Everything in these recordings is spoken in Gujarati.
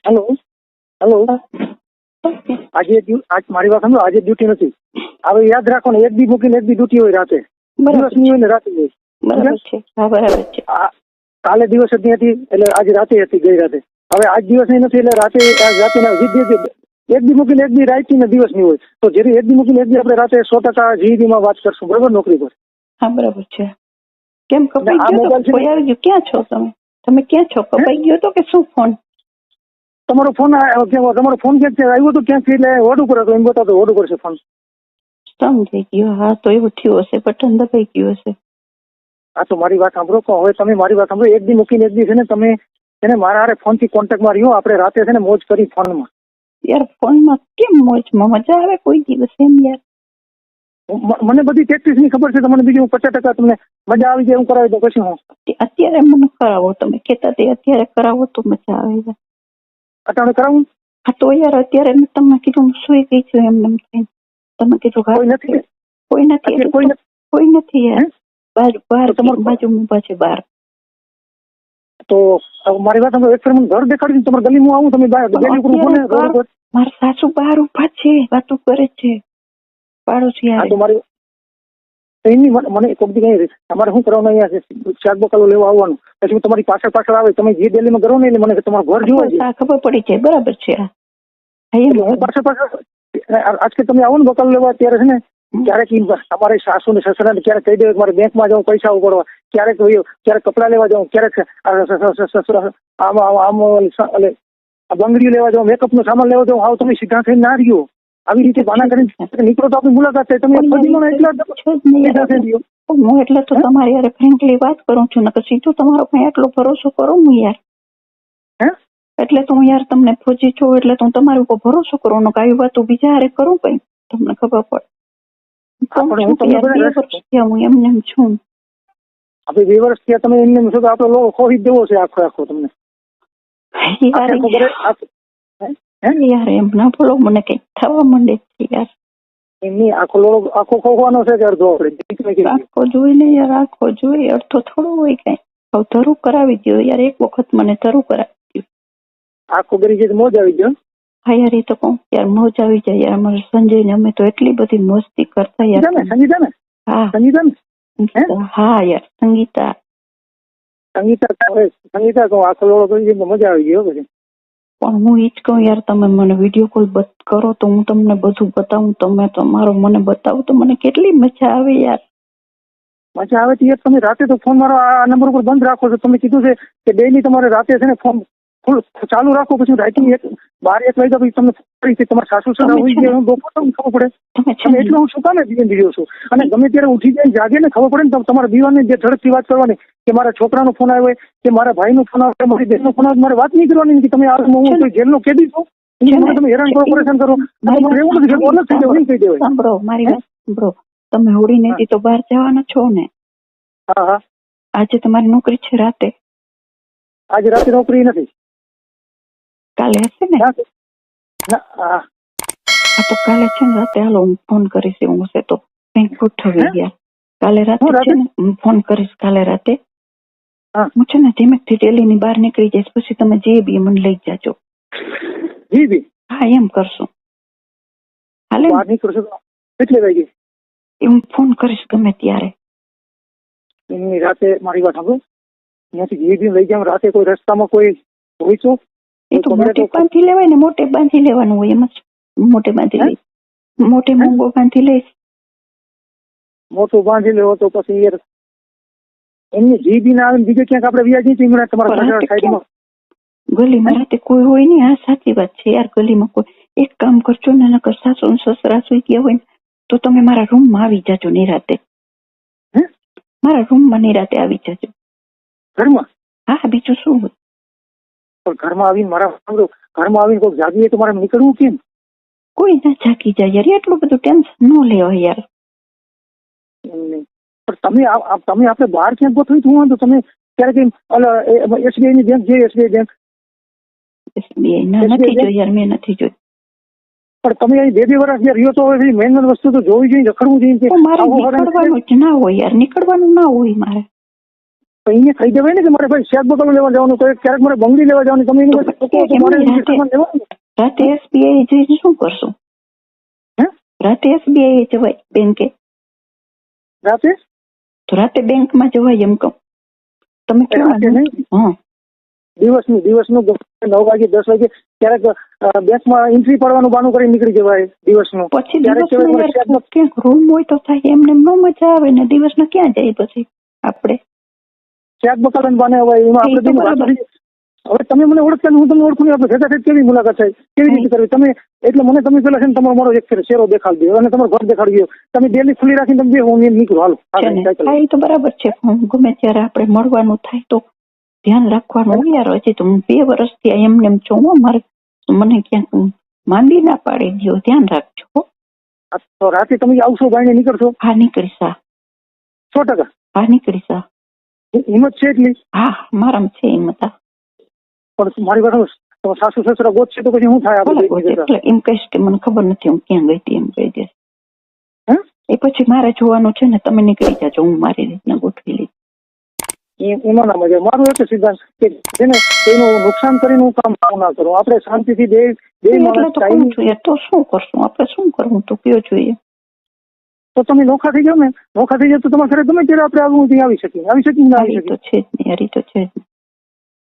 હેલો હેલો આજ મારી વાત સમજો, આજે ડ્યુટી નથી. હવે યાદ રાખો ને, એક દી મૂકીને એક દી ડ્યુટી હોય રાતે, દિવસ ની હોય ને રાતે હોય. બરાબર છે, હા બરાબર છે. કાલે દિવસ જ હતી એટલે આજે રાતે હતી, ગઈ રાતે. હવે આજ દિવસ ની નથી એટલે રાતે એક દી મૂકીને એક દી રાત ને દિવસ ની હોય. તો જેથી એક દી મૂકીને એક દી આપણે રાતે 100% જીઈબી માં વાત કરશું, બરોબર? નોકરી પર. હા બરાબર છે. કેમ કપાઈ ગયો તો? કોઈ આવી ગયું? ક્યાં છો તમે? તમે ક્યાં છો? કપાઈ ગયો તો કે શું ફોન? તમારો ફોન ક્યાંક આવ્યો તો, ક્યાંક એટલે હોડ ઉપર હતો, એમ બતાવતો હોડ ઉપર છે ફોન. સમજાઈ ગયો. હા તો એવું થયું હશે, બટન દબાઈ ગયું હશે. હા તો મારી વાત સાંભળો. હવે તમે મારી વાત સાંભળો. એક દી મૂકીને એક દી છે ને તમે એને મારા હારે ફોન થી કોન્ટેક્ટમાં રહ્યો. આપણે રાતે છે ને મોજ કરી ફોનમાં. યાર ફોનમાં કેમ મોજમાં? મજા આવે કોઈ દિવસ એમ યાર? મને બધી પ્રેક્ટિસ ની ખબર છે. તમને બીજું 50% તમને મજા આવી જાય એવું કરાવી દો પછી હું. અત્યારે મને કરાવો, તમે કેતા તે અત્યારે કરાવો તો મજા આવે. અટાણે કરાવું? હા તો યાર અત્યારે મેં તમને કીધું સુઈ ગઈ છું એમને તમે કીધું કોઈ નથી, કોઈ નથી, કોઈ નથી યાર. બાજુમાં પાછે બહાર. તો મારી વાત સાંભળો. એક ફેર મને ઘર દેખાડી, તમારી ગલી માં આવું, તમે મારા સાસુ બહાર ઉભા છે, વાતો કરે છે પાડોશી. હા તો મારી મને કોક દી કઈ તમારે શું કરવાનું, અહીંયા શાક બકાલો લેવા આવવાનું, પછી હું તમારી પાછળ આવે. તમે જે દિલ્હીમાં કરો ને એટલે મને તમારું ઘર જોવા છે, ખબર પડી જાય. બરાબર છે. હું પાછળ આજ કે તમે આવો ને બકાલો લેવા ત્યારે છે ને, ક્યારેક તમારે સાસુ ને સસરા ને ક્યારેક કહી દે મારે બેંકમાં જાઉં પૈસા ઉપાડવા, ક્યારેક કપડા લેવા જાઉં, ક્યારેક બંગડીઓ લેવા જાઉં, મેકઅપ નો સામાન લેવા જાઉં. તમે સીધા થઈને ના રહ્યો. આવી રીતે બાના કરીને નીકળો તો આપણી મુલાકાત થાય. તમે હું એટલે તો તમારી યાર ફ્રેન્કલી વાત કરું છું ને, સીધું તમારો કઈ આટલો ભરોસો કરું હું યાર. એટલે તો હું યાર તમને ફોજી છું એટલે તો હું તમારી ઉપર ભરોસો કરું ને, કઈ વાતો બીજા હારે કરું કઈ તમને ખબર પડે. હું એમને છું. આપણે 2 વર્ષ થયા તમે એમને છો તો આપણો લોક ખોઈ દેવો છે આખો તમને. યાર એમ ના બોલો, મને કઈક થવા માંડે છે યાર. એમની આખો ખોવાનો છે કે અડધો? આખો જોઈ ને યાર, આખો જોઈ, અડધો થોડું હોય કઈ. હવે ધરું કરાવી દો યાર, એક વખત મને ધરું કરાવી દો. આખો કરી છે મોજ આવી ગયો. હા યાર એ તો કહું યાર, મોજ આવી જાય યાર. અમારે સંજય ને અમે તો એટલી બધી મસ્તી કરતા યાર. સંગીતા ને? હા સંગીતા ને? હા યાર સંગીતા કહું આખો લોડો કરી મજા આવી ગયો પછી. પણ હું ઈ જ કહું યાર, તમે મને વિડીયો કોલ કરો તો હું તમને બધું બતાવું. તમે તમારો મને બતાવો તો મને કેટલી મજા આવે યાર. મજા આવે તો યાર તમે રાતે તો ફોન મારો આ નંબર ઉપર બંધ રાખો છો. તમે કીધું છે કે ડેઈલી તમારે રાતે છે ને ફોન ફૂલ ચાલુ રાખો. પછી રાઈટિંગ 12-1 વાગ્યા પછી તમને ફરીથી તમારા સાસુ સસરા હોઈ ગયા બપોર તમને ખબર પડે. તમે એટલે હું શું કામે બીજો છું. અને ગમે ત્યારે ઉઠી જાય જાગે ને ખબર પડે ને તમારા દીવાની જે ઝડપથી વાત કરવાની, કે મારા છોકરાનો ફોન આવ્યો કે મારા ભાઈનો ફોન આવ્યો, મારી બહેનનો ફોન આવ્યો, મારે વાત નહીં કરવાની કે તમે હું કોઈ જેલનો કેદી છો. તમે હેરાન કરો, પરેશાન કરો. એવું નથી અલગ થઈ જાય કહી દેવાય. સાંભળો મારી વાત સાંભળો. તમે હોળી નથી તો બહાર જવાના છો ને? હા હા. આજે તમારી નોકરી છે રાતે? આજે રાતે નોકરી નથી. કાલે હશે ને? હા તો કાલે છે ને રાતે હાલો હું ફોન કરીશ. એવું હશે તો કંઈક ગોઠવી ગયા. કાલે રાતે છે ને હું ફોન કરીશ. કાલે રાતે હું છે ને ધીમેકથી ડેલીની બહાર નીકળી જઈશ. પછી તમે જે બી મને લઈ જાજો. હા એમ કરશું. હાલે બહાર નીકળશું કેટલી વાગે? હું ફોન કરીશ ગમે ત્યારે. એમની રાતે મારી વાત સાંભળો, ત્યાંથી જે બી લઈ જાવ રાતે કોઈ રસ્તામાં કોઈ હોય છો એ તો મોટે બાંધી લેવાય ને, મોટે બાંધી લેવાનું હોય. એમ જ મોટે બાંધી લઈશ. મોટે મોંઘો બાંધી લઈશ. મોટું બાંધી લેવો તો પછી યાર એમની જીબી ના આવે બીજે ક્યાંક આપણે વ્યાજી તમારા સાઈડમાં ગલીમાં રાતે કોઈ હોય નહીં. આ સાચી વાત છે યાર. ગલીમાં કોઈ એક કામ કરજો ને, નકર સાસુ સસરા સુઈ ગયા હોય ને તો તમે મારા રૂમમાં આવી જાજો નિરાતે. મારા રૂમમાં નિરાતે આવી જાજો. ઘરમાં? હા બીજું શું હોય? પણ ઘરમાં આવીને કોઈ જાગીએ તો મારે નીકળવું કેમ? કોઈ ના જાગી જાય યાર. એટલું બધું ટેન્શન ન લેવાય યાર. તમે આપણે બહાર ક્યાંક ગોઠવી થયું તો તમે ક્યારેક એસબીઆઈ ની બેંક જે એસબીઆઈ બેંક નથી જોઈ યાર. મેં નથી જોઈ. પણ તમે અહીં 2 વર્ષ રહ્યો તો મેન વસ્તુ તો જોવી જોઈએ, રખડવું જોઈએ. મારે નીકળવાનું જ ના હોય યાર. નીકળવાનું ના હોય મારે. તો અહીંયા થઈ જવાય ને કે મારે ભાઈ શેક બોટલ લેવા જવાનું, તો ક્યારેક મારે બંગડી લેવા જવાનું, તમે એની પાસે કહો તો મારે એની સામાન લેવાનું. રાતે SBI જઈને શું કરશું? હે? રાતે SBI જવાય બેંકે? રાતે તો રાતે બેંકમાં જવાય એમ કહું. તમે રાતે કેવું? નહીં, હા, દિવસનું 9 વાગે 10 વાગે ક્યારેક બેંકમાં એન્ટ્રી પાડવાનું બાનું કરી નીકળી જવાય દિવસનું. પછી ક્યારેક દિવસના મારે શેક યાર ક્યાંક રૂમ હોય તો થાય, એમને ન મજા આવે ને. દિવસના ક્યાં જાય પછી આપણે? શેક બકાલાને બાને હોય એમાં એ તો આપણે બરાબર. હવે તમે મને ઓળખતા હું તમને ઓળખું નહીં, આપણે ભેગા થઈ કેવી મુલાકાત થાય, કેવી રીતે કરવી તમે? એટલે મને તમે પેલા છે ને તમારો મારો એક ચહેરો દેખાડી દો અને તમારો ઘર દેખાડી દો. તમે ડેલી ખુલ્લી રાખીને તમે હું નીકળું, હાલો છે ને. સાયકલ. હા, એ તો બરાબર છે. હું ગમે ત્યારે આપણે મળવાનું થાય તો ધ્યાન રાખવાનું હોય યાર. હજી તો હું 2 વર્ષથી એમને એમ છું. મારે મને ક્યાંક માંદી ના પાડી દો, ધ્યાન રાખજો હો. તો રાતે તમે આવશો ભાઈને નીકળશો? હા, નીકળીશ. હા, 100%. હા, નીકળીશ. હા, હિંમત છે એટલી? હા, મારામાં છે હિંમત. પણ મારી વાત તો સાસુ સસરા ગોત છે તો પછી શું થાય આપણે? એટલે એમ કહીશ કે મને ખબર નથી હું ક્યાં ગઈ હતી, એમ કહી દઈશ. હે? એ પછી મારે જોવાનું છે ને, તમે નીકળી જાજો, હું મારી રીતના ગોઠવી લઈશ. એમાં ના મજા. મારું એક સિદ્ધાંત કે જેને એનું નુકસાન કરીને હું કામ ના કરું. આપણે શાંતિથી બે માણસ તો કહું છું યાર, તો શું કરશું આપણે? શું કરવું તો કયો જોઈએ. તો તમે નોખા થઈ જાવ ને, નોખા થઈ જાવ તો તમારે ઘરે ગમે ત્યારે આપણે આવું ત્યાં આવી શકીએ ના આવી તો શકીએ? છે જ નહીં, હરી તો છે જ.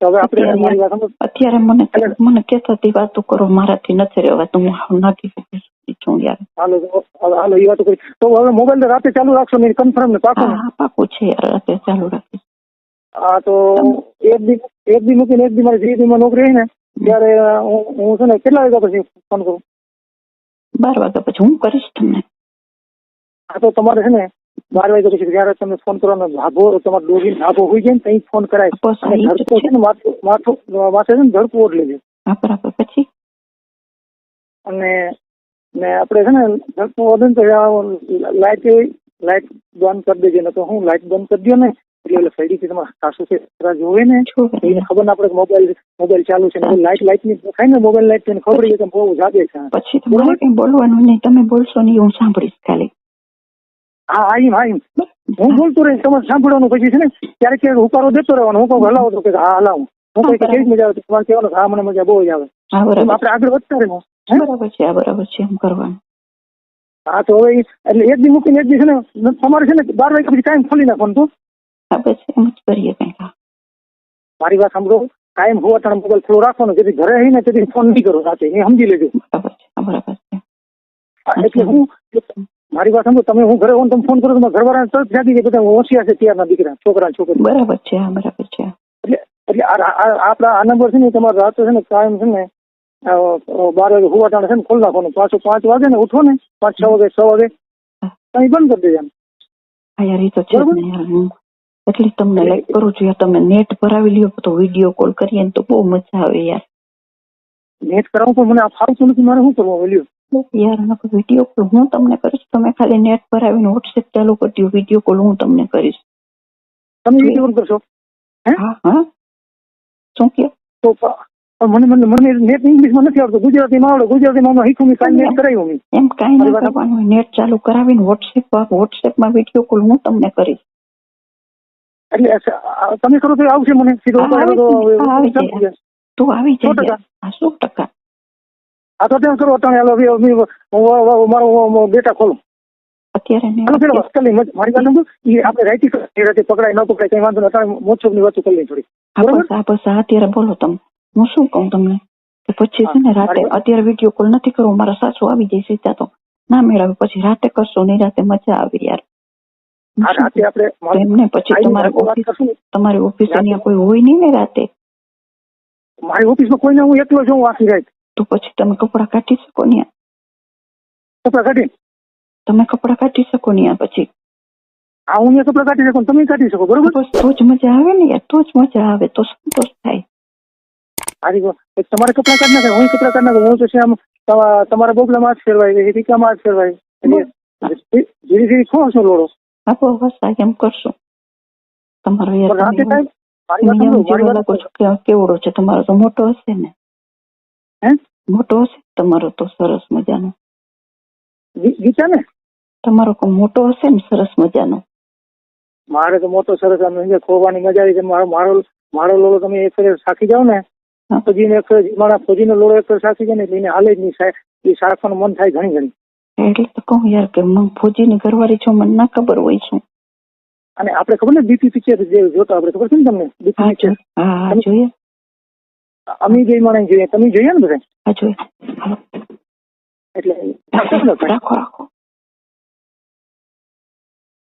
તો હવે આપણે મારી વાત સમજો. અત્યારે મને કહેતાથી વાતો કરો, મારાથી નથી રહેવાતું, હું નાખી છું યાર. હાલો એ વાતો કરી. તો હવે મોબાઈલ રાતે ચાલુ રાખશો ને? કન્ફર્મ ને પાકું ને? હા, પાકું છે યાર, રાતે ચાલુ રાખીશ. હા, તો એક દી મૂકીને એક દી મારે જે દીમાં નોકરી હોય ને ત્યારે હું છે ને કેટલા વાગ્યા પછી ફોન કરું? 12 વાગ્યા પછી હું કરીશ તમને. હા, તો તમારે છે ને 12 વાગ્યા પછી જયારે તમે ફોન કરવાનો ધાબો, તમારે ડોગી ધાબો હોય જાય ને ત્યાં ફોન કરાય. અને ધડકો છે ને માથે છે ને ધડકો ઓઢ લેજો. હા, બરાબર. પછી અને આપણે છે ને ધડકો ઓઢે ને તો લાઈટ બંધ કરી દેજો. ને તો હું લાઈટ બંધ કરી દો ને એટલે ફેડીથી તમારા સાસુ છે જોવે ને એને ખબર ના પડે કે મોબાઈલ ચાલુ છે. લાઈટ ની થાય ને, મોબાઈલ લાઈટ તેને ખબર છે કે બહુ જાગે છે. પછી તમારે કઈ બોલવાનું નહીં, તમે બોલશો નહીં, હું સાંભળીશ ખાલી. હા, હું બોલતો રહીશ, તમારે સાંભળવાનું. પછી છે ને ક્યારેક હુકારો દેતો રહેવાનો. હું કહું હલાવો તો કે હા હલાવું. હું કઈ કેવી મજા આવે તમારે કહેવાનું હા મને મજા બહુ જ આવે. આપણે આગળ વધતા રહેવું. બરાબર છે, બરાબર છે, એમ કરવાનું. હા, તો હવે એટલે એક દી મૂકીને એક દી છે ને તમારે છે ને 12 વાગ્યા પછી કાયમ ખોલી નાખવાનું. તો બસ એમ જ કરીએ કંઈક. મારી વાત સાંભળો, કાયમ હોવા મોબાઈલ ખુલ્લો રાખવાનો, જેથી ઘરે આવીને તેથી ફોન નહીં કરો રાતે, એ સમજી લેજો. બરાબર છે. એટલે હું મારી વાત સાંભળો, તમે હું ઘરે હોઉં તમે ફોન કરો, તમારા ઘરવાળા તરત જાગી જાય. બધા હોશિયાર છે ત્યારના દીકરા, છોકરા છોકરી. બરાબર છે, બરાબર છે. એટલે આપડા આ નંબર છે ને તમારે રાતે છે ને કાયમ છે ને 12 વાગે હોવા ટાણે છે ને ખોલી નાખવાનું. પાછું 5 વાગે ને ઉઠો ને 5-6 વાગે 6 વાગે કઈ બંધ કરી દેજો. હા યાર, એ તો છે ને યાર. એટલે તમને લાઈક કરું છું યાર, તમે નેટ ભરાવી લ્યો તો વિડીયો કોલ કરીએ ને તો બહુ મજા આવે યાર. નેટ કરાવું પણ મને આ ફાવતું નથી, મારે શું કરવું લ્યો યાર. વિડીયો કોલ હું તમને કરીશ, તમે ખાલી નેટ ભરાવીને વોટ્સએપ ચાલુ કરી દો, વિડીયો કોલ હું તમને કરીશ. તમે વિડીયો કોલ કરશો? હા, શું કહો? તો મને નેટ ઇંગ્લિશમાં નથી આવડતું, ગુજરાતીમાં આવડે. ગુજરાતીમાં શીખું કાલે નેટ કરાવ્યું મેં. એમ કાંઈ ના કરવાનું, નેટ ચાલુ કરાવીને વોટ્સએપમાં વિડીયો કોલ હું તમને કરીશ. એટલે તમે કરો તો આવશે મને સીધો. તું આવી જાય 100%. હા, તો તેમ કરો. મારો ડેટા ખોલો અત્યારે. મારી વાત આપણે રાઈટી પકડાય ન પકડાય કઈ વાંધો નથી. મોજશોખ ની વાતો કરી થોડી. બસ અત્યારે બોલો તમે. હું શું કહું તમને કે પછી છે ને રાતે, અત્યારે વિડીયો કોલ નથી કરવો, મારા સાસુ આવી જાય સીધા તો ના મેળવે. પછી રાતે કરશો, નહીં રાતે મજા આવે યાર. એમને પછી તમારી ઓફિસ અહીંયા કોઈ હોય નહીં ને રાતે? મારી ઓફિસમાં કોઈ ના, હું એકલો છું આખી રાત. તો પછી તમે કપડા કાઢી શકો ને? તમે કપડા કાઢી શકો ને પછી? હા, હું કપડા કાઢી શકું, તમે કાઢી શકો. બરોબર, તો જ મજા આવે ને યાર, તો જ મજા આવે, તો સંતોષ થાય. તમારે કપડા કાઢી નાખે, હું કપડા કાઢી નાખું. હું તો છે આમ તમારા બોબલામાં જ ફેરવાય, ટીકામાં જ ફેરવાય. ધીરે ધીરે ખો છો લોડો. આપો બસ એમ કરશો. તમારો કેવડો છે તમારો? તો મોટો હશે ને? મોટો હશે તમારો તો સરસ મજાનો. ગીતા ને તમારો મોટો હશે ને સરસ મજાનો? મારે તો મોટો સરસ આમ સમજે ખોવાની મજા આવી છે. મારો લોલો તમે એક ફેર સાખી જાઓ ને, હા. ફોજીને એક ફેર મારા ફોજીનો લોલો એક ફેર સાખી જાય ને એટલે એને હાલે જ નહીં સાહેબ. એ સાખવાનું મન થાય ઘણી ઘણી. એટલે તો કહું યાર કે હું ફોજીની ઘરવાળી છું, મને ના ખબર હોય શું. અને આપણે ખબર ને બીપી પિક્ચર જે જોતા આપણે ખબર છે ને તમને બીપી હા પિક્ચર? હા જોઈએ. અમે જે મને જોઈએ તમે જોઈએ ને બધા હા જોઈએ. હાલો. એટલે રાખો રાખો.